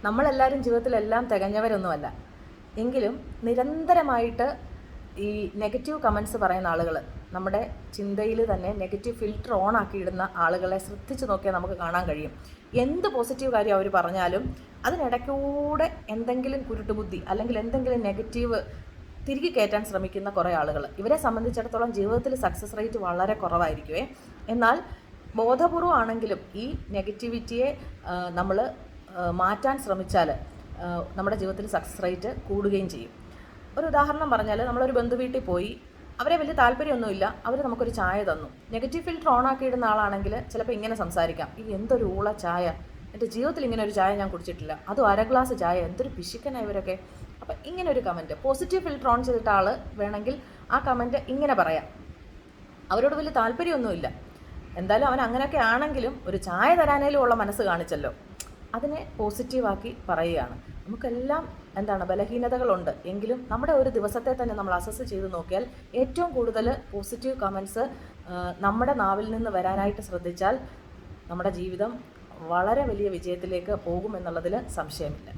നമ്മളെല്ലാവരും ജീവിതത്തിലെല്ലാം തികഞ്ഞവരൊന്നുമല്ല. എങ്കിലും നിരന്തരമായിട്ട് ഈ നെഗറ്റീവ് കമൻസ് പറയുന്ന ആളുകൾ, നമ്മുടെ ചിന്തയിൽ തന്നെ നെഗറ്റീവ് ഫിൽറ്റർ ഓൺ ആക്കിയിടുന്ന ആളുകളെ ശ്രദ്ധിച്ച് നോക്കിയാൽ നമുക്ക് കാണാൻ കഴിയും. എന്ത് പോസിറ്റീവ് കാര്യം അവർ പറഞ്ഞാലും അതിനിടയ്ക്കൂടെ എന്തെങ്കിലും കുരുട്ടുബുദ്ധി അല്ലെങ്കിൽ എന്തെങ്കിലും നെഗറ്റീവ് തിരികെ കയറ്റാൻ ശ്രമിക്കുന്ന കുറേ ആളുകൾ. ഇവരെ സംബന്ധിച്ചിടത്തോളം ജീവിതത്തിൽ സക്സസ് റേറ്റ് വളരെ കുറവായിരിക്കുമേ. എന്നാൽ ബോധപൂർവം ആണെങ്കിലും ഈ നെഗറ്റിവിറ്റിയെ നമ്മൾ മാറ്റാൻ ശ്രമിച്ചാൽ നമ്മുടെ ജീവിതത്തിൽ സക്സസ് റേറ്റ് കൂടുകയും ചെയ്യും. ഒരു ഉദാഹരണം പറഞ്ഞാൽ, നമ്മളൊരു ബന്ധു വീട്ടിൽ പോയി, അവരെ വലിയ താല്പര്യമൊന്നുമില്ല, അവർ നമുക്കൊരു ചായ തന്നു. നെഗറ്റീവ് ഫിൽറ്റർ ഓൺ ആക്കിയിടുന്ന ആളാണെങ്കിൽ ചിലപ്പോൾ ഇങ്ങനെ സംസാരിക്കാം: ഈ എന്തൊരു ഊള ചായ, എൻ്റെ ജീവിതത്തിൽ ഇങ്ങനെ ഒരു ചായ ഞാൻ കുടിച്ചിട്ടില്ല, അതും 1/2 ഗ്ലാസ് ചായ, എന്തൊരു പിശുക്കനാണ് ഇവരൊക്കെ. അപ്പം ഇങ്ങനെ ഒരു കമൻറ്റ് പോസിറ്റീവ് ഫിൽറ്റർ ഓൺ ചെയ്തിട്ട ആൾ വേണമെങ്കിൽ ആ കമൻറ്റ് ഇങ്ങനെ പറയാം: അവരോട് വലിയ താല്പര്യമൊന്നുമില്ല, എന്തായാലും അവൻ അങ്ങനെയൊക്കെ ആണെങ്കിലും ഒരു ചായ തരാനേലും ഉള്ള മനസ്സ് കാണിച്ചല്ലോ. അതിനെ പോസിറ്റീവാക്കി പറയുകയാണ്. നമുക്കെല്ലാം ബലഹീനതകളുണ്ട്. എങ്കിലും നമ്മുടെ ഒരു ദിവസത്തെ തന്നെ നമ്മൾ അസസ് ചെയ്ത് നോക്കിയാൽ ഏറ്റവും കൂടുതൽ പോസിറ്റീവ് കമൻസ് നമ്മുടെ നാവിൽ നിന്ന് വരാനായിട്ട് ശ്രദ്ധിച്ചാൽ നമ്മുടെ ജീവിതം വളരെ വലിയ വിജയത്തിലേക്ക് പോകുമെന്നുള്ളതിൽ സംശയമില്ല.